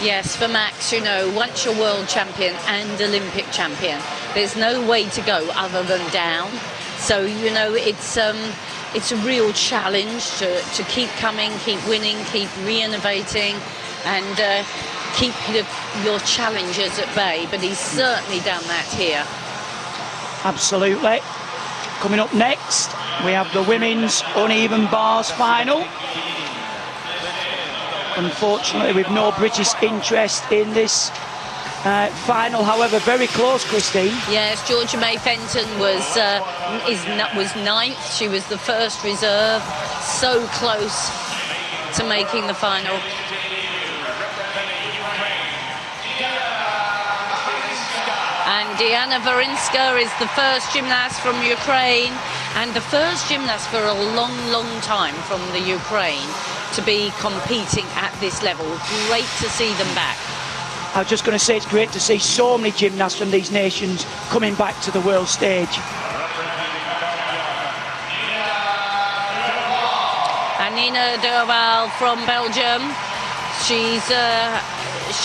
Yes, for Max, you know, once you're world champion and Olympic champion, there's no way to go other than down. So, you know, it's a real challenge to keep coming, keep winning, keep re-innovating, and keep your challengers at bay. But he's certainly done that here. Absolutely. Coming up next, we have the women's uneven bars final. Unfortunately, with no British interest in this final, however, very close, Christine. Yes, Georgia May Fenton was ninth. She was the first reserve, so close to making the final. And Diana Varinska is the first gymnast from Ukraine, and the first gymnast for a long, long time from the Ukraine to be competing at this level. Great to see them back. I was just going to say, it's great to see so many gymnasts from these nations coming back to the world stage. And Nina Derval from Belgium, she's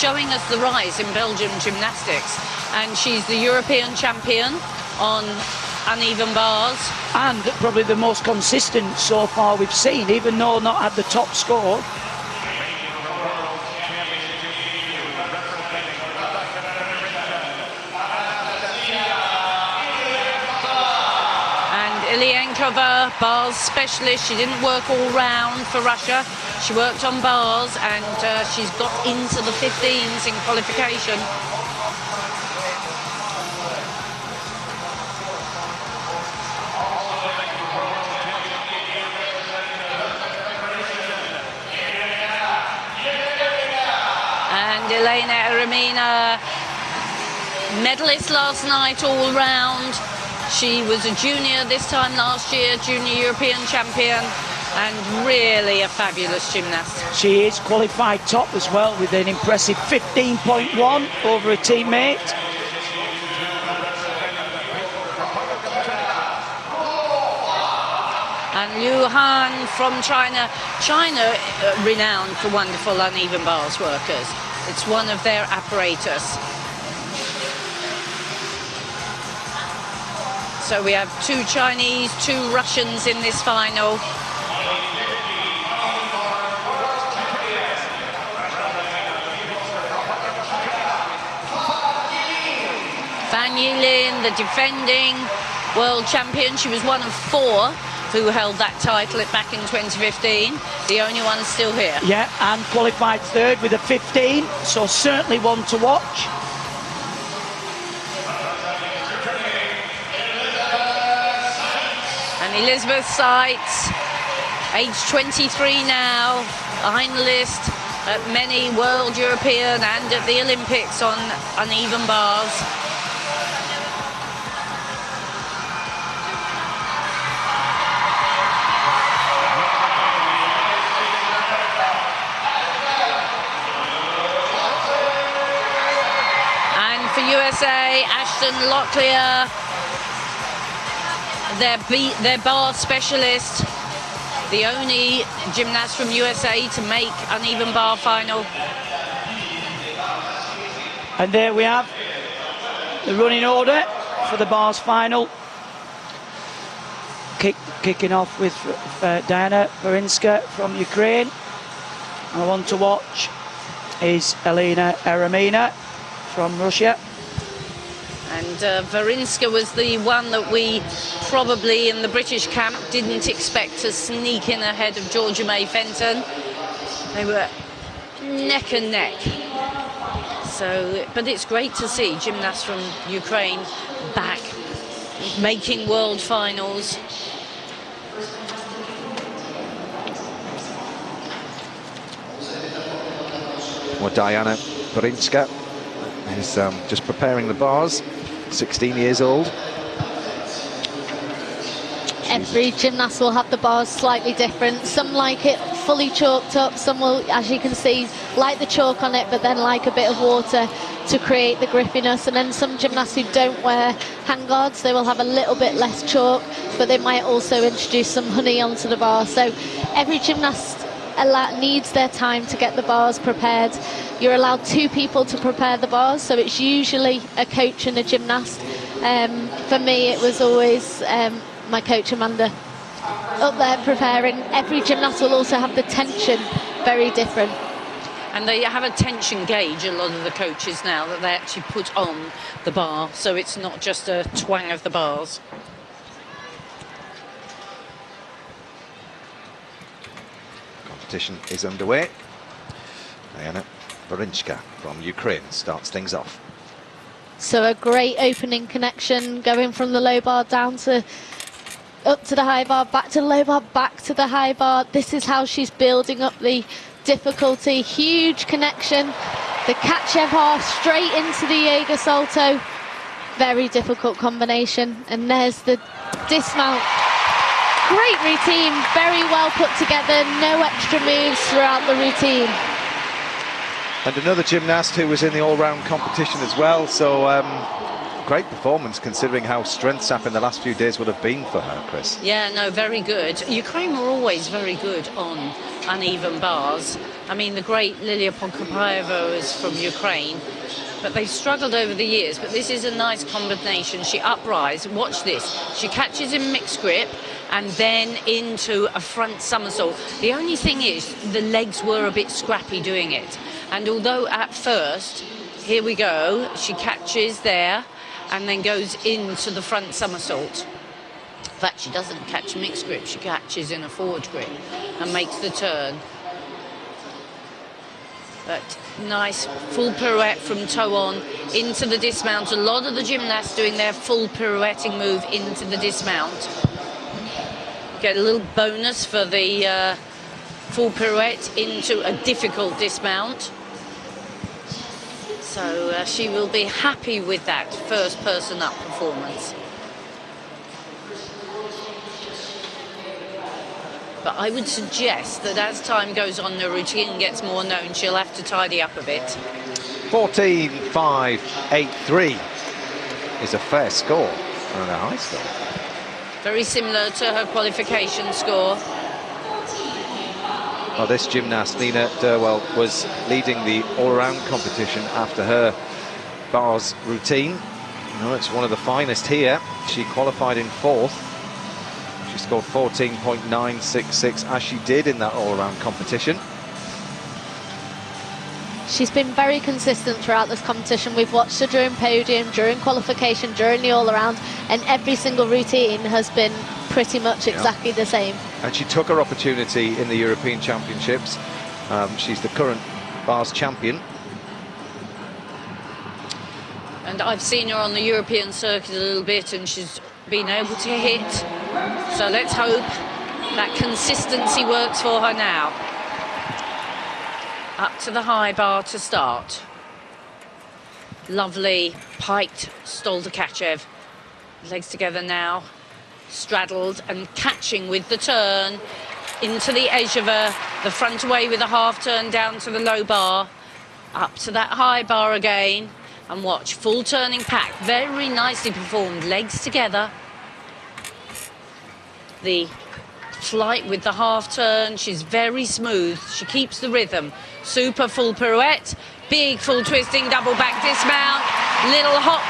showing us the rise in Belgium gymnastics, and she's the European champion on uneven bars. And probably the most consistent so far we've seen, even though not at the top score. Ilienkova, bars specialist. She didn't work all round for Russia. She worked on bars, and she's got into the 15s in qualification. And Elena Eremina, medalist last night all round. She was a junior this time last year, junior European champion, and really a fabulous gymnast. She is qualified top as well with an impressive 15.1 over a teammate. And Liu Han from China. China renowned for wonderful uneven bars workers. It's one of their apparatus. So we have 2 Chinese, 2 Russians in this final. Fan Yilin, the defending world champion. She was one of 4 who held that title back in 2015. The only one still here. Yeah, and qualified 3rd with a 15, so certainly one to watch. Elizabeth Seitz, age 23 now, finalist at many World, European and at the Olympics on uneven bars. And for USA, Ashton Locklear, their bar specialist, the only gymnast from USA to make uneven bar final. And there we have the running order for the bars final. Kicking off with Diana Varinska from Ukraine. And the one to watch is Elena Eremina from Russia. And Varinska was the one that we probably in the British camp didn't expect to sneak in ahead of Georgia May Fenton. They were neck and neck. So, but it's great to see gymnasts from Ukraine back making world finals. Well, Diana Varinska is just preparing the bars, 16 years old. Every gymnast will have the bars slightly different. Some like it fully chalked up, some will, as you can see, like the chalk on it, but then like a bit of water to create the grippiness. And then some gymnasts who don't wear hand guards, they will have a little bit less chalk, but they might also introduce some honey onto the bar. So every gymnast needs their time to get the bars prepared. You're allowed 2 people to prepare the bars, so it's usually a coach and a gymnast. For me, it was always my coach Amanda up there preparing. Every gymnast will also have the tension very different. And they have a tension gauge, a lot of the coaches now, that they actually put on the bar, so it's not just a twang of the bars. Competition is underway. Diana Borinska from Ukraine starts things off. So a great opening connection, going from the low bar down to up to the high bar, back to the low bar, back to the high bar. This is how she's building up the difficulty. Huge connection. The Kachev half straight into the Jaeger salto. Very difficult combination. And there's the dismount. Great routine, very well put together, no extra moves throughout the routine. And another gymnast who was in the all-round competition as well, so great performance considering how strength-sapping the last few days would have been for her, Chris. Yeah, no, very good. Ukraine were always very good on uneven bars. I mean, the great Lilia Podkopayeva is from Ukraine, but they've struggled over the years. But this is a nice combination. She uprises, watch this, she catches in mixed grip and then into a front somersault. The only thing is the legs were a bit scrappy doing it. And although at first, here we go, she catches there and then goes into the front somersault. In fact, she doesn't catch mixed grip, she catches in a forward grip and makes the turn. But nice full pirouette from toe on into the dismount. A lot of the gymnasts doing their full pirouetting move into the dismount. Get a little bonus for the full pirouette into a difficult dismount. So she will be happy with that first person up performance. But I would suggest that as time goes on, the routine gets more known, she'll have to tidy up a bit. 14.583 is a fair score and a high score. Very similar to her qualification score. Well, this gymnast, Nina Derwell, was leading the all-around competition after her bars routine. No, it's one of the finest here. She qualified in 4th. She scored 14.966 as she did in that all-around competition. She's been very consistent throughout this competition. We've watched her during podium, during qualification, during the all-around, and every single routine has been pretty much exactly the same. And she took her opportunity in the European Championships. She's the current bars champion. And I've seen her on the European circuit a little bit and she's been able to hit. So let's hope that consistency works for her now. Up to the high bar to start. Lovely piked Stoltakachev. Legs together now. Straddled and catching with the turn into the edge of her, the front away with a half turn down to the low bar, up to that high bar again, and watch, full turning pack, very nicely performed, legs together. The flight with the half turn, she's very smooth, she keeps the rhythm. Super full pirouette, big full twisting double back dismount, little hop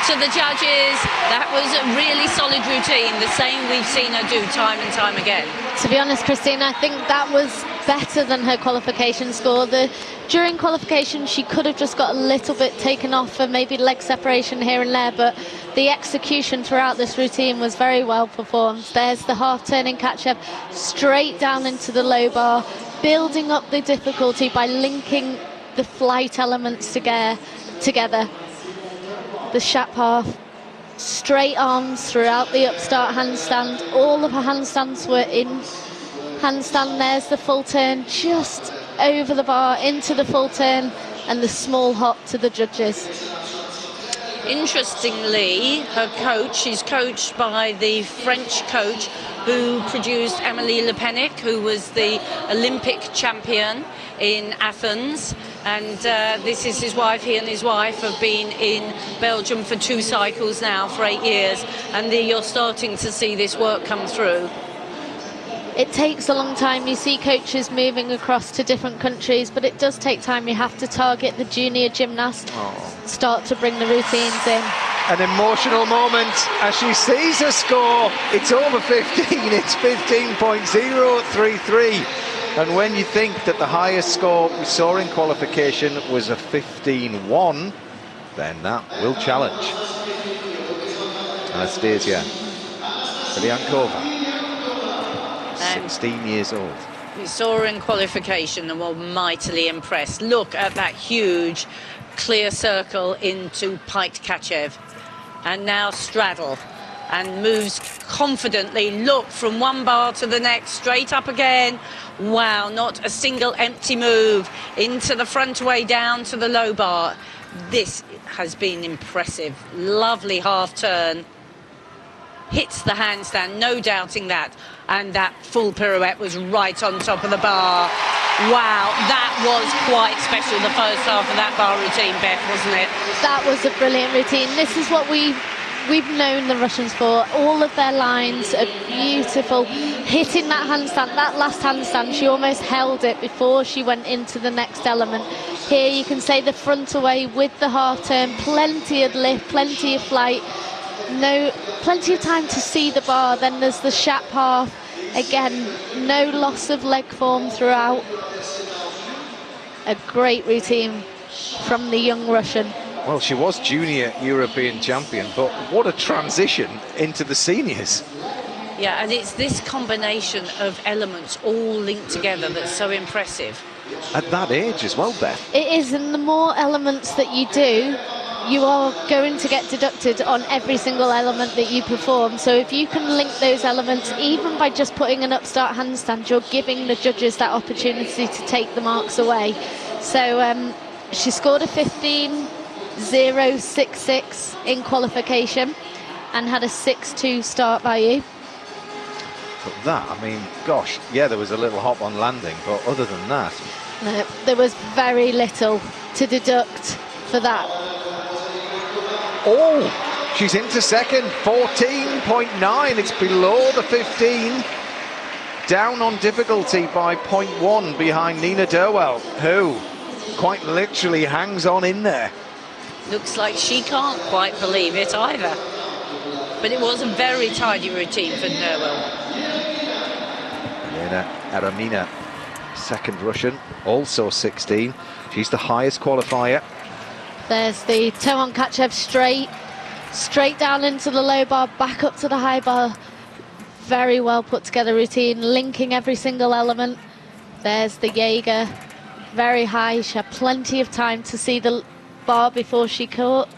to the judges. That was a really solid routine, the same we've seen her do time and time again. To be honest, Christine, I think that was better than her qualification score. During qualification, she could have just got a little bit taken off for maybe leg separation here and there, but the execution throughout this routine was very well performed. There's the half-turning Kachev straight down into the low bar, building up the difficulty by linking the flight elements together. The Shap half, straight arms throughout the upstart handstand. All of her handstands were in handstand. There's the full turn just over the bar into the full turn and the small hop to the judges. Interestingly, her coach, she's coached by the French coach who produced Amélie Le Penic, who was the Olympic champion in Athens. And this is his wife. He and his wife have been in Belgium for 2 cycles now, for 8 years. And you're starting to see this work come through. it takes a long time. You see coaches moving across to different countries, but it does take time. You have to target the junior gymnast, start to bring the routines in. An emotional moment as she sees her score. It's over 15, it's 15.033. And when you think that the highest score we saw in qualification was a 15.1, then that will challenge. Anastasia Filyankova, 16 years old. We saw her in qualification and were mightily impressed. Look at that huge clear circle into Pite Kachev. And now straddle and moves confidently. Look, from one bar to the next, straight up again. Wow, not a single empty move. Into the front way, down to the low bar. This has been impressive. Lovely half turn. Hits the handstand, no doubting that. And that full pirouette was right on top of the bar. Wow, that was quite special, the first half of that bar routine, Beth, wasn't it? That was a brilliant routine. This is what we've known the Russians for. All of their lines are beautiful. Hitting that handstand, that last handstand, she almost held it before she went into the next element. Here you can say the front away with the half turn, plenty of lift, plenty of flight, plenty of time to see the bar. Then there's the Shap half. Again, no loss of leg form throughout. A great routine from the young Russian. Well, she was junior European champion, but what a transition into the seniors. Yeah, and it's this combination of elements all linked together that's so impressive. At that age as well, Beth. It is, and the more elements that you do, you are going to get deducted on every single element that you perform. So if you can link those elements, even by just putting an upstart handstand, you're giving the judges that opportunity to take the marks away. So she scored a 15.066 in qualification and had a 6.2 start value. But that, I mean, gosh, yeah, there was a little hop on landing, but other than that... No, there was very little to deduct for that. Oh, she's into second, 14.9. It's below the 15. Down on difficulty by 0.1 behind Nina Derwell, who quite literally hangs on in there. Looks like she can't quite believe it either. But it was a very tidy routine for Derwell. Elena Aramina, second Russian, also 16. She's the highest qualifier. There's the toe on Kachev straight down into the low bar, back up to the high bar. Very well put together routine, linking every single element. There's the Jaeger, very high. She had plenty of time to see the bar before she caught.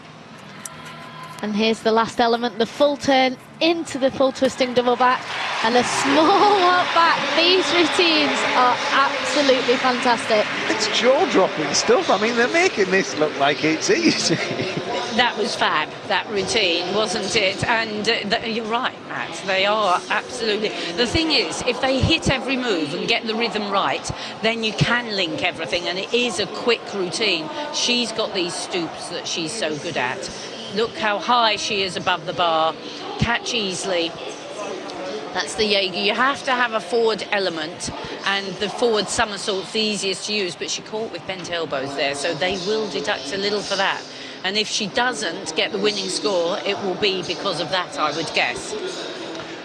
And here's the last element, the full turn into the full twisting double back and a small walk back. These routines are absolutely fantastic. It's jaw-dropping stuff. I mean, they're making this look like it's easy. That was fab, that routine, wasn't it? And you're right, Matt, they are absolutely. The thing is, if they hit every move and get the rhythm right, then you can link everything, and it is a quick routine. She's got these stoops that she's so good at. Look how high she is above the bar, catch easily. That's the Jaeger. You have to have a forward element, and the forward somersault's the easiest to use, but she caught with bent elbows there, so they will deduct a little for that. And if she doesn't get the winning score, it will be because of that, I would guess.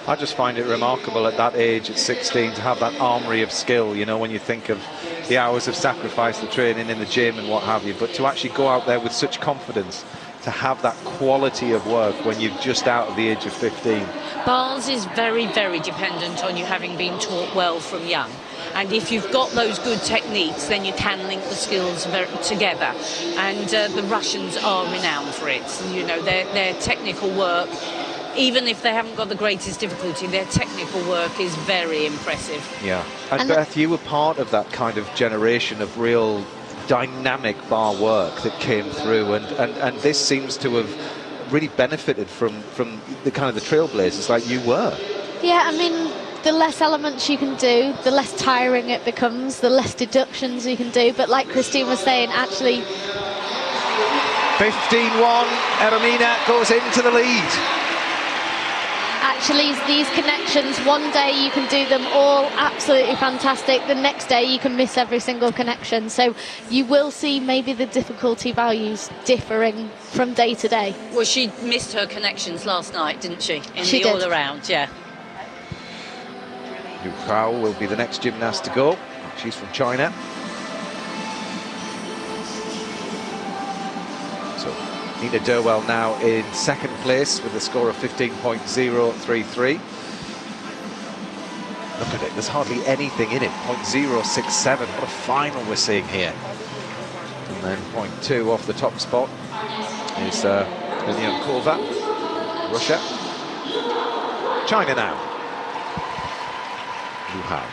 I just find it remarkable at that age, at 16, to have that armoury of skill, you know, when you think of the hours of sacrifice, the training in the gym and what have you, but to actually go out there with such confidence, to have that quality of work when you're just out of the age of 15. Bars is very, very dependent on you having been taught well from young. And if you've got those good techniques, then you can link the skills together. And the Russians are renowned for it. You know, their technical work, even if they haven't got the greatest difficulty, their technical work is very impressive. Yeah. And Beth, you were part of that kind of generation of real dynamic bar work that came through, and this seems to have really benefited from the kind of the trailblazers like you were. Yeah, I mean, the less elements you can do, the less tiring it becomes, the less deductions you can do. But like Christine was saying, actually... 15-1, Ermina goes into the lead. literally these connections, one day you can do them all absolutely fantastic, the next day you can miss every single connection. So you will see maybe the difficulty values differing from day to day. Well, she missed her connections last night, didn't she? In She the did. all-around, yeah. Yu Hao will be the next gymnast to go. She's from China. So Nina Derwell now in second place with a score of 15.033. Look at it, there's hardly anything in it. 0.067, what a final we're seeing here. And then 0.2 off the top spot is Kova, Russia. China now. Yu Hao.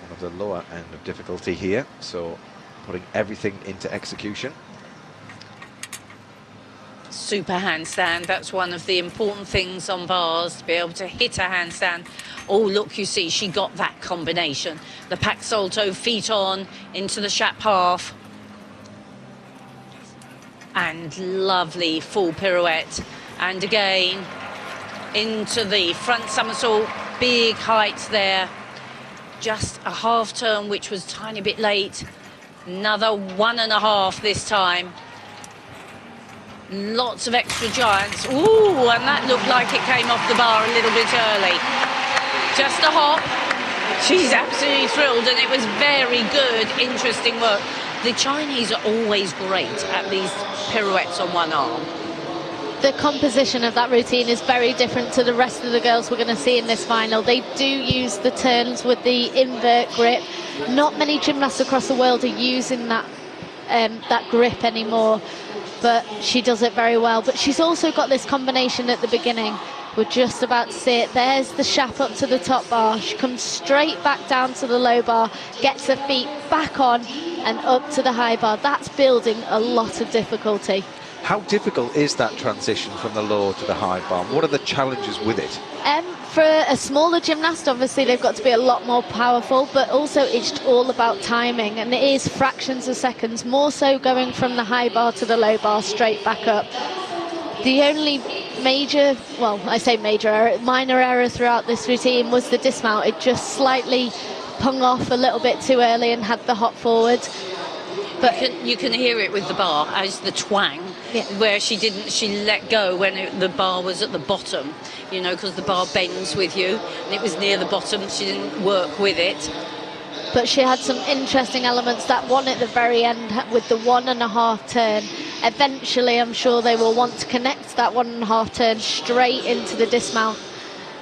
One of the lower end of difficulty here, so putting everything into execution. Super handstand, that's one of the important things on bars, to be able to hit a handstand. Oh, look, you see, she got that combination. The pack salto, feet on, into the Shap half. And lovely full pirouette. And again, into the front somersault, big heights there. Just a half turn, which was a tiny bit late. Another 1.5 this time. Lots of extra giants. Ooh, and that looked like it came off the bar a little bit early. Just a hop. She's absolutely thrilled, and it was very good, interesting work. The Chinese are always great at these pirouettes on one arm. The composition of that routine is very different to the rest of the girls we're going to see in this final. They do use the turns with the invert grip. Not many gymnasts across the world are using that grip anymore, but she does it very well. But she's also got this combination at the beginning. We're just about to see it. There's the Shap up to the top bar. She comes straight back down to the low bar, gets her feet back on and up to the high bar. That's building a lot of difficulty. How difficult is that transition from the low to the high bar? What are the challenges with it? For a smaller gymnast, obviously they've got to be a lot more powerful, but also it's all about timing, and it is fractions of seconds, more so going from the high bar to the low bar straight back up. The only major, well, I say major error, minor error throughout this routine was the dismount. It just slightly hung off a little bit too early and had the hop forward. But you can hear it with the bar as the twang, yeah, where she let go when the bar was at the bottom, you know, because the bar bends with you, and it was near the bottom. She didn't work with it. But she had some interesting elements. That one at the very end with the 1.5 turn. Eventually, I'm sure they will want to connect that 1.5 turn straight into the dismount.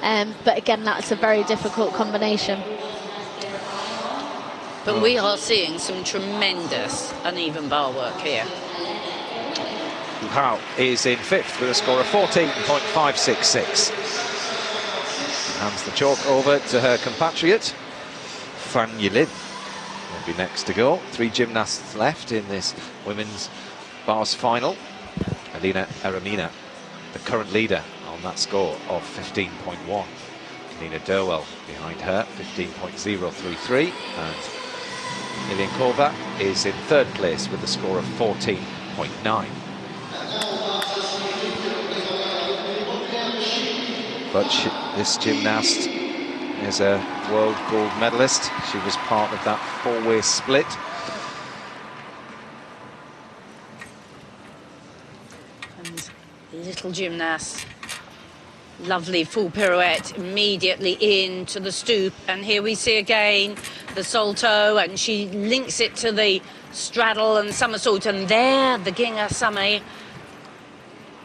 But again, that's a very difficult combination. But we are seeing some tremendous uneven bar work here. Yu Hao is in fifth with a score of 14.566. Hands the chalk over to her compatriot, Fan Yilin. Will be next to go. 3 gymnasts left in this women's bars final. Elina Eremina, the current leader on that score of 15.1. Nina Derwell behind her, 15.033, and Iliankova is in third place with a score of 14.9. But this gymnast is a world gold medalist. She was part of that 4-way split. And little gymnast. Lovely full pirouette, immediately into the stoop, and here we see again the salto, and she links it to the straddle and somersault, and there the Ginga Same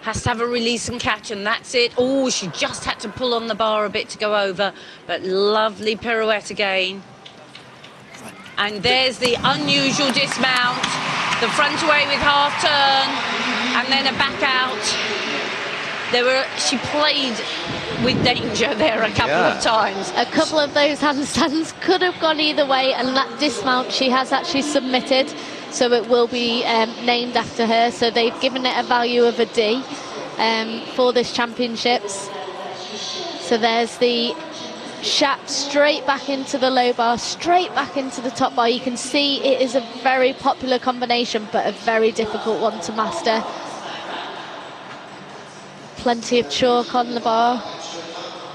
has to have a release and catch, and that's it. Oh, she just had to pull on the bar a bit to go over, but lovely pirouette again. And there's the unusual dismount, the front away with half turn, and then a back out. She played with danger there a couple of times. A couple of those handstands could have gone either way, and that dismount she has actually submitted, so it will be named after her. So they've given it a value of a D for this championships. So there's the Shap straight back into the low bar, straight back into the top bar. You can see it is a very popular combination, but a very difficult one to master. Plenty of chalk on the bar.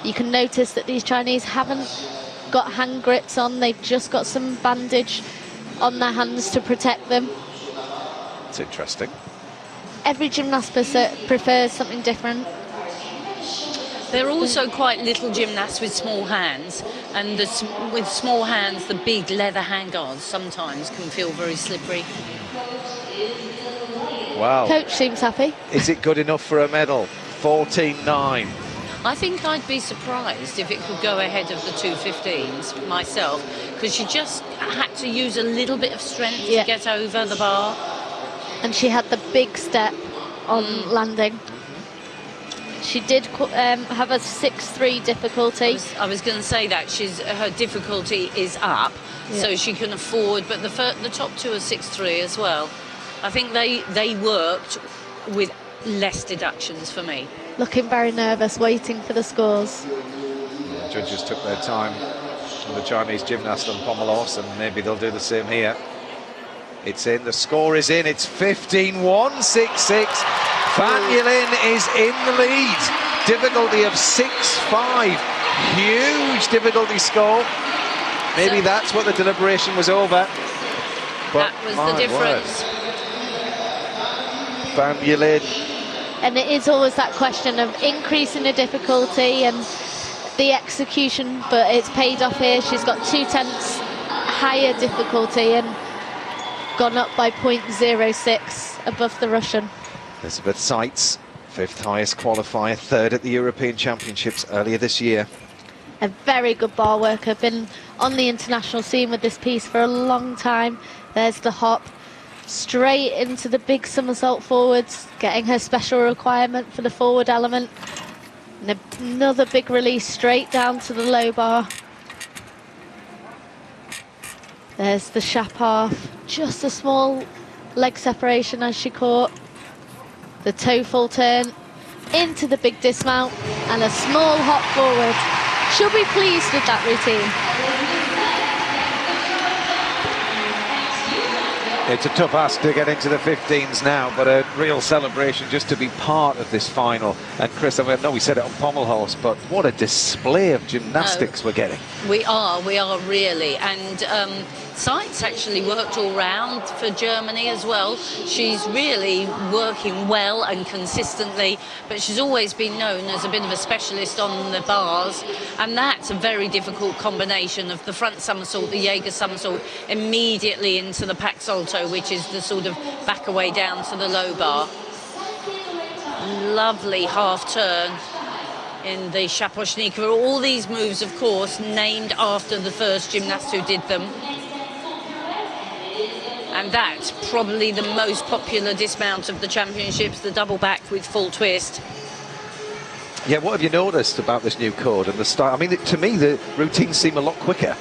You can notice that these Chinese haven't got hand grips on, they've just got some bandage on their hands to protect them. It's interesting. Every gymnast prefers something different. They're also quite little gymnasts with small hands, and with small hands, the big leather handguards sometimes can feel very slippery. Wow. Coach seems happy. Is it good enough for a medal? 14.9. I think I'd be surprised if it could go ahead of the 2:15s myself, because she just had to use a little bit of strength to get over the bar. And she had the big step on landing. She did have a 6-3 difficulty. I was going to say that her difficulty is up, so she can afford. But the top two are 6-3 as well. I think they worked with less deductions for me. Looking very nervous, waiting for the scores. The judges took their time on the Chinese gymnast on pommel horse, and maybe they'll do the same here. It's in, the score is in, it's 15-1-6-6. Fan Yilin is in the lead. Difficulty of 6-5. Huge difficulty score. Maybe that's what the deliberation was over. But that was the difference. Fan Yilin. And it is always that question of increasing the difficulty and the execution, but it's paid off here. She's got 2/10 higher difficulty and gone up by 0.06 above the Russian. Elizabeth Seitz, 5th highest qualifier, 3rd at the European Championships earlier this year. A very good bar worker, been on the international scene with this piece for a long time. There's the hop, straight into the big somersault forwards, getting her special requirement for the forward element. And another big release straight down to the low bar. There's the Shap half, just a small leg separation as she caught. The toe full turn into the big dismount and a small hop forward. She'll be pleased with that routine. It's a tough ask to get into the 15s now, but a real celebration just to be part of this final. And Chris, I know we said it on pommel horse, but what a display of gymnastics we're getting. We are really. And Seitz actually worked all round for Germany as well. She's really working well and consistently, but she's always been known as a bit of a specialist on the bars, and that's a very difficult combination of the front somersault, the Jaeger somersault, immediately into the pack salto, which is the sort of back away down to the low bar. Lovely half turn in the Shaposhnikova. All these moves, of course, named after the first gymnast who did them. And that's probably the most popular dismount of the championships, the double back with full twist. Yeah, what have you noticed about this new code and the style? I mean, to me, the routines seem a lot quicker.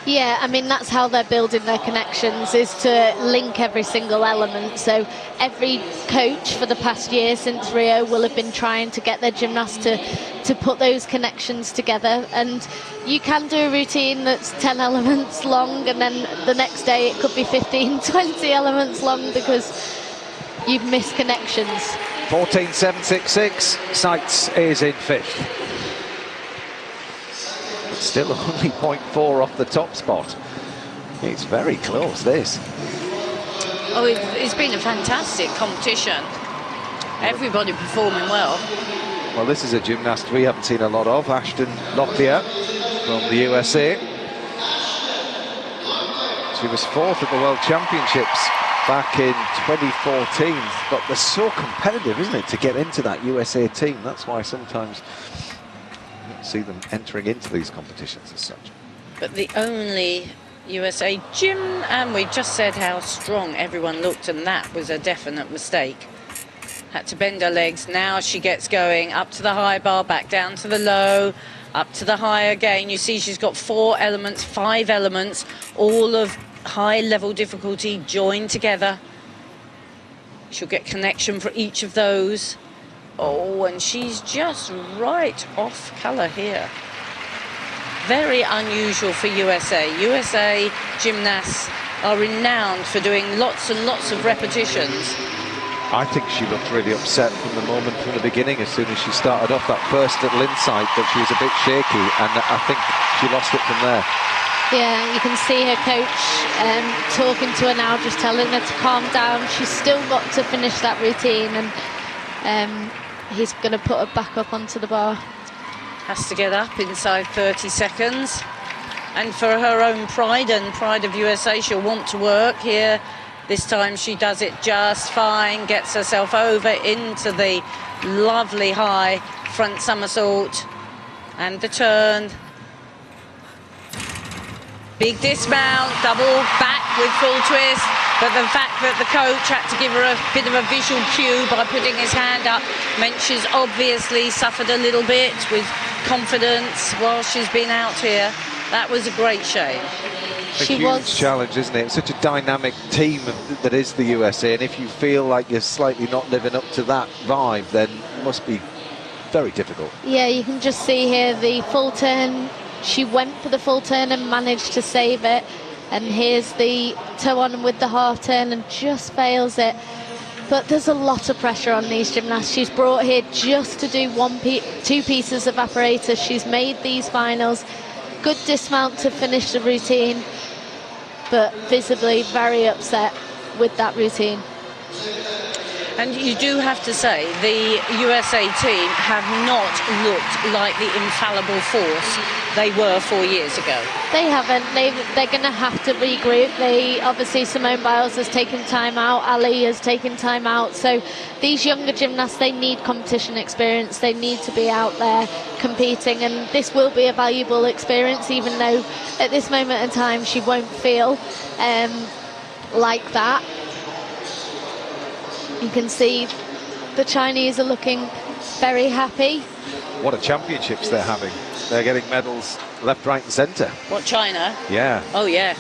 Yeah, I mean, that's how they're building their connections, is to link every single element. So every coach for the past year since Rio will have been trying to get their gymnasts to put those connections together. And you can do a routine that's 10 elements long, and then the next day it could be 15, 20 elements long because you've missed connections. 14.766, Seitz is in 5th. Still only 0.4 off the top spot. It's very close, this. Oh, it's been a fantastic competition. Everybody performing well. Well, this is a gymnast we haven't seen a lot of, Ashton Locklear from the USA. She was 4th at the World Championships back in 2014, but they're so competitive, isn't it, to get into that USA team? That's why sometimes see them entering into these competitions as such. But the only USA gym, and we just said how strong everyone looked, and that was a definite mistake. Had to bend her legs. Now she gets going up to the high bar, back down to the low, up to the high again. You see she's got 4 elements, 5 elements, all of high level difficulty joined together. She'll get connection for each of those. Oh, and she's just right off colour here. very unusual for USA. USA gymnasts are renowned for doing lots and lots of repetitions. I think she looked really upset from the moment, from the beginning, as soon as she started off that first little insight that she was a bit shaky, and I think she lost it from there. Yeah, you can see her coach talking to her now, just telling her to calm down. She's still got to finish that routine, and he's going to put her back up onto the bar. Has to get up inside 30 seconds. And for her own pride and pride of USA, she'll want to work here. This time she does it just fine, gets herself over into the lovely high front somersault and the turn. Big dismount, double back with full twist, but the fact that the coach had to give her a bit of a visual cue by putting his hand up meant she's obviously suffered a little bit with confidence while she's been out here. That was a great shame. A huge challenge, isn't it? It's such a dynamic team that is the USA, and if you feel like you're slightly not living up to that vibe, then it must be very difficult. Yeah, you can just see here the full turn. She went for the full turn and managed to save it, and here's the toe on with the half turn and just fails it. But there's a lot of pressure on these gymnasts. She's brought here just to do two pieces of apparatus. She's made these finals. Good dismount to finish the routine, but visibly very upset with that routine. And you do have to say, the USA team have not looked like the infallible force they were 4 years ago. They haven't. They're going to have to regroup. Obviously, Simone Biles has taken time out. Ali has taken time out. So these younger gymnasts, they need competition experience. They need to be out there competing. And this will be a valuable experience, even though at this moment in time, she won't feel like that. You can see the Chinese are looking very happy. What a championships they're having. They're getting medals left, right and centre. What, China? Yeah. Oh, yeah.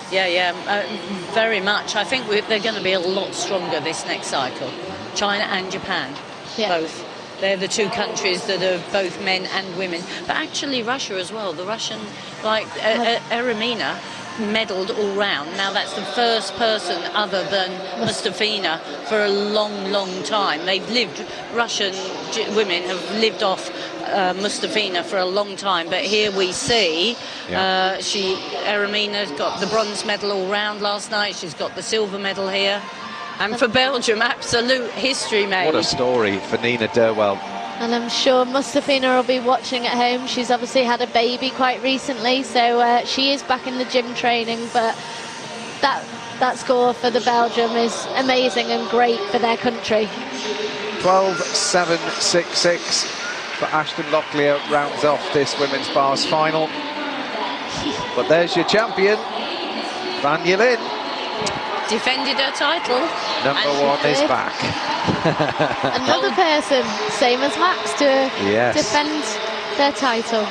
Very much. I think they're going to be a lot stronger this next cycle. China and Japan, both. They're the two countries that are both men and women. But actually Russia as well. The Russian, like Eremina, medalled all round. Now that's the first person other than Mustafina for a long, long time. They've lived, Russian women have lived off Mustafina for a long time, but here we see Eremina got the bronze medal all round last night. She's got the silver medal here, and for Belgium, absolute history made. What a story for Nina Derwell. And I'm sure Mustafina will be watching at home. She's obviously had a baby quite recently, so she is back in the gym training, but that score for the Belgium is amazing and great for their country. 12.766 for Ashton Locklear rounds off this women's bars final. But there's your champion, Van Yelin. Defended her title. Number one is back. Another person, same as Max, to defend their title.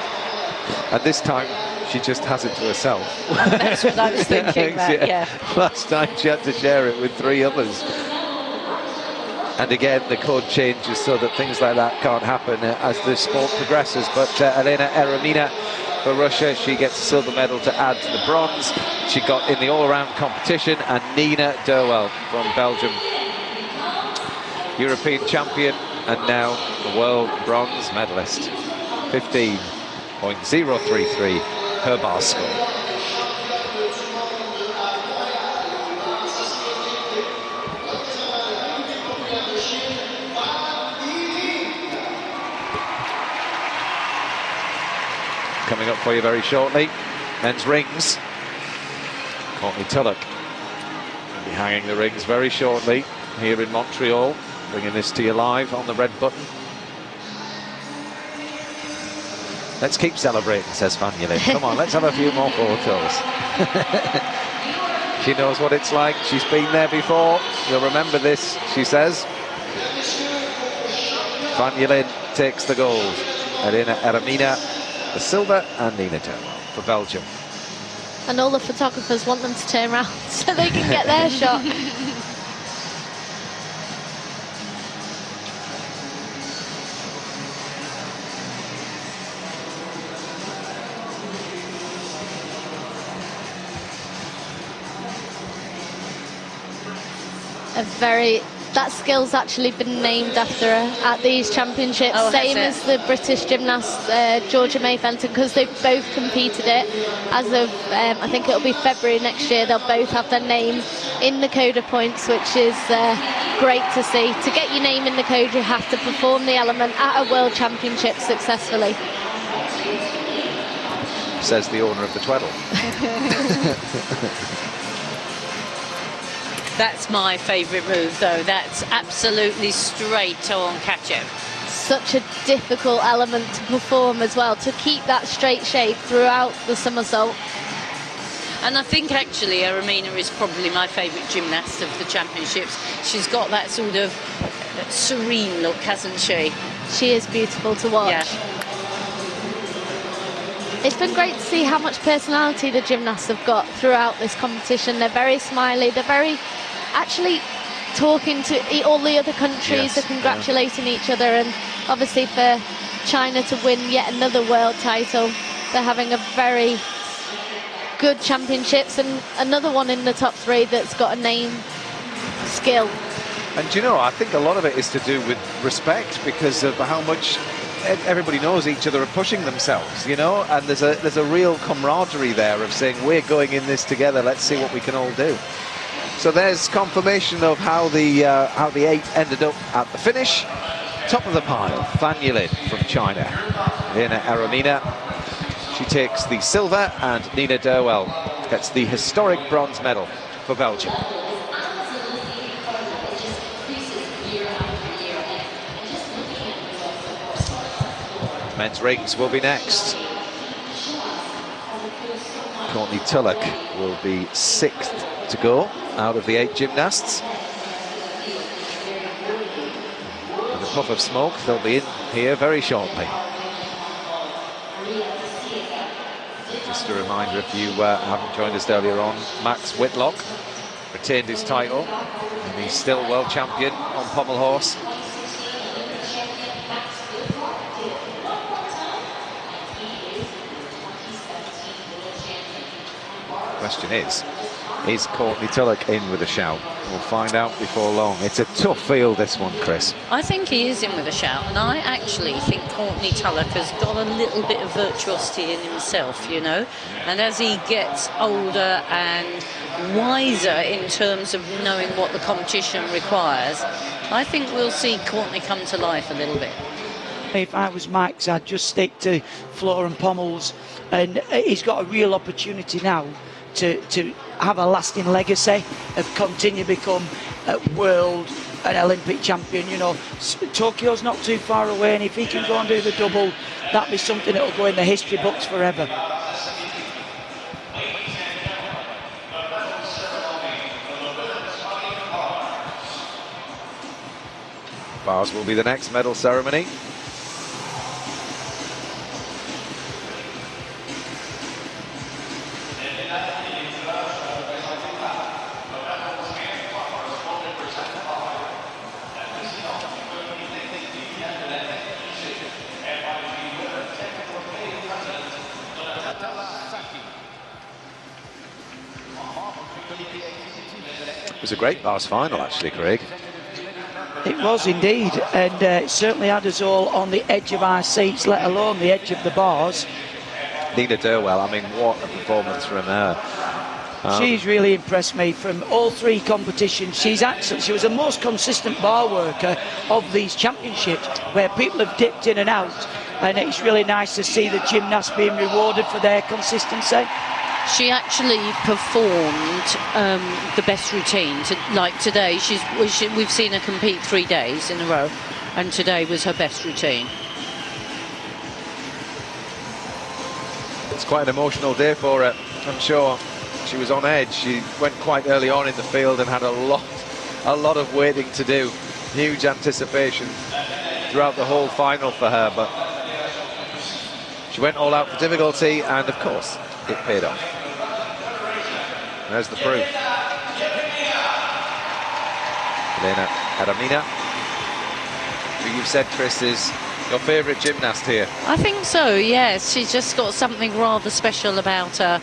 And this time, she just has it to herself. That's what I was thinking about, yeah. Last time she had to share it with 3 others. And again, the code changes so that things like that can't happen as the sport progresses. But Elena Eremina for Russia, she gets a silver medal to add to the bronze. She got in the all-around competition. And Nina Derwell from Belgium, European champion and now the world bronze medalist. 15.033 her bar score. Coming up for you very shortly, men's rings. Courtney Tulloch will be hanging the rings very shortly here in Montreal, bringing this to you live on the red button. Let's keep celebrating, says Van Yelin. Come on, let's have a few more photos. She knows what it's like. She's been there before. You'll remember this, she says. Van Yelin takes the gold. Elena Eremina the silver, and Nina Derwell for Belgium. And all the photographers want them to turn around so they can get their shot. That skill's actually been named after her at these championships. Oh, Same has as the British gymnast Georgia May Fenton, because they've both competed it. As of I think it'll be February next year, they'll both have their name in the code of points, which is great to see. To get your name in the code, you have to perform the element at a World Championship successfully. Says the owner of the Tweddle. That's my favourite move, though. That's absolutely straight on catch-up. Such a difficult element to perform as well, to keep that straight shape throughout the somersault. And I think actually Eremina is probably my favourite gymnast of the championships. She's got that sort of serene look, hasn't she? She is beautiful to watch. Yeah. It's been great to see how much personality the gymnasts have got throughout this competition. They're very smiley, they're very actually talking to all the other countries, yes, they're congratulating each other, and obviously for China to win yet another world title, they're having a very good championships, and another one in the top 3 that's got a name, skill. And you know, I think a lot of it is to do with respect, because of how much everybody knows each other are pushing themselves, you know, and there's a real camaraderie there of saying, we're going in this together, let's see what we can all do. So there's confirmation of how the 8 ended up at the finish. Top of the pile, Fan Yulin from China. Lena Eremina, she takes the silver, and Nina Derwell gets the historic bronze medal for Belgium. Men's rings will be next. Courtney Tulloch will be 6th to go out of the 8 gymnasts. With a puff of smoke, they'll be in here very shortly. Just a reminder, if you haven't joined us earlier on, Max Whitlock retained his title, and he's still world champion on pommel horse. Question is Courtney Tulloch in with a shout? We'll find out before long. It's a tough field, this one, Chris. I think he is in with a shout, and I actually think Courtney Tulloch has got a little bit of virtuosity in himself, you know, and as he gets older and wiser in terms of knowing what the competition requires, I think we'll see Courtney come to life a little bit. If I was Max, I'd just stick to floor and pommels, and he's got a real opportunity now to have a lasting legacy, of continue to become a world and Olympic champion. You know, Tokyo's not too far away, and if he can go and do the double, that'd be something that'll go in the history books forever. Bars will be the next medal ceremony. It was a great bars final, actually, Craig. It was indeed, and it certainly had us all on the edge of our seats, let alone the edge of the bars. Nina Derwell, I mean, what a performance from her. She's really impressed me from all 3 competitions. She was the most consistent bar worker of these championships, where people have dipped in and out, and it's really nice to see the gymnasts being rewarded for their consistency. She actually performed the best routine. Like today, we've seen her compete 3 days in a row, and today was her best routine. It's quite an emotional day for her, I'm sure. She was on edge. She went quite early on in the field and had a lot of waiting to do. Huge anticipation throughout the whole final for her, but she went all out for difficulty, and of course it paid off. There's the proof. Lena Eremina, who you've said, Chris, is your favourite gymnast here. I think so, yes. She's just got something rather special about her.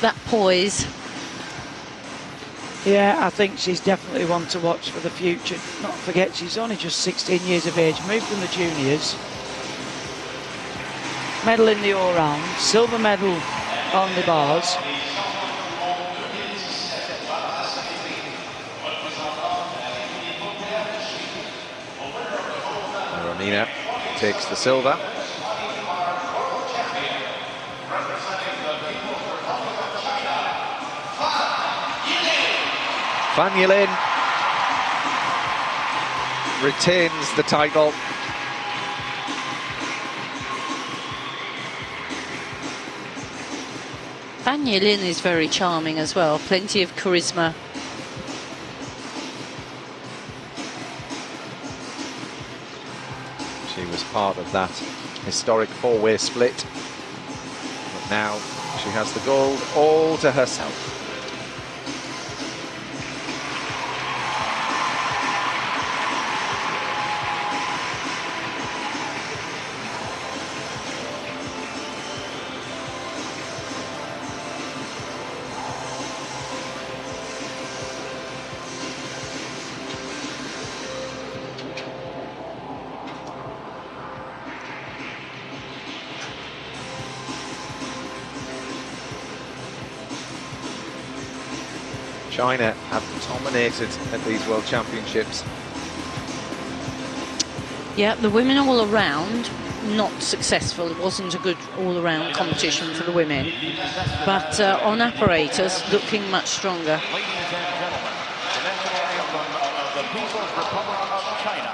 that poise. Yeah, I think she's definitely one to watch for the future. Not forget, she's only just 16 years of age, moved from the juniors. Medal in the all-round, silver medal on the bars. Romina takes the silver. Fan Yulin retains the title. Fan Yulin is very charming as well, plenty of charisma. She was part of that historic four-way split, but now she has the gold all to herself. China have dominated at these World Championships. Yeah, the women all around, not successful. It wasn't a good all-around competition for the women. But on apparatus, looking much stronger. Ladies and gentlemen, the national anthem of the People's Republic of China.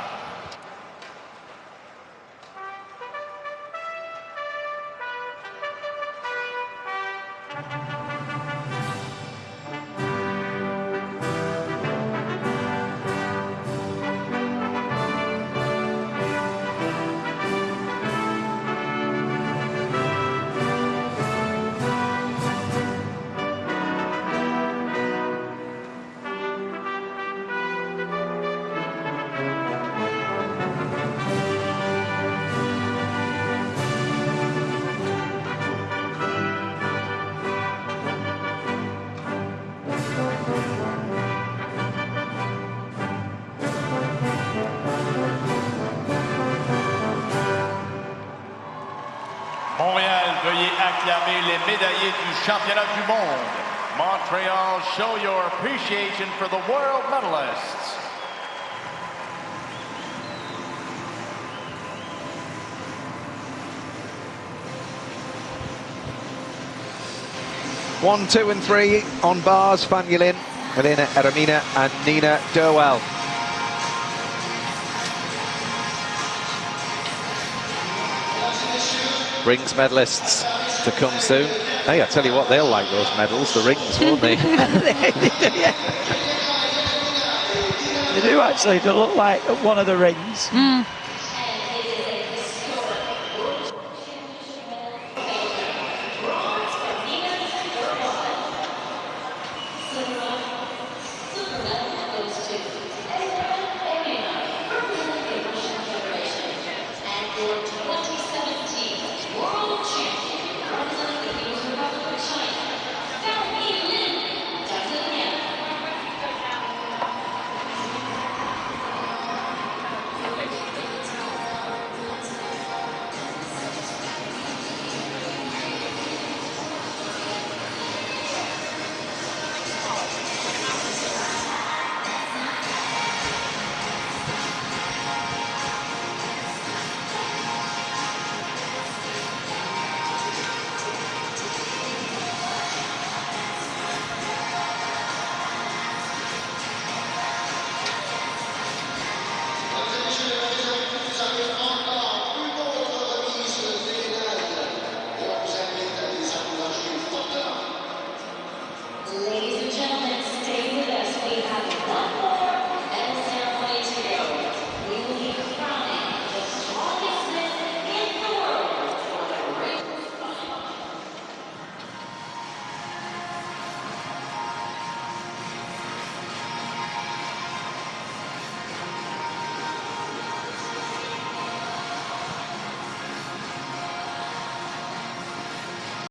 Montréal, veuillez acclamer les médaillés du championnat du monde. Montreal, show your appreciation for the world medalists. One, two and three on bars, Fan Yulin, Elena Eramina and Nina Durwell. Rings medalists to come soon. Hey, I tell you what, they'll like those medals, the rings, won't they? They do actually. They look like one of the rings.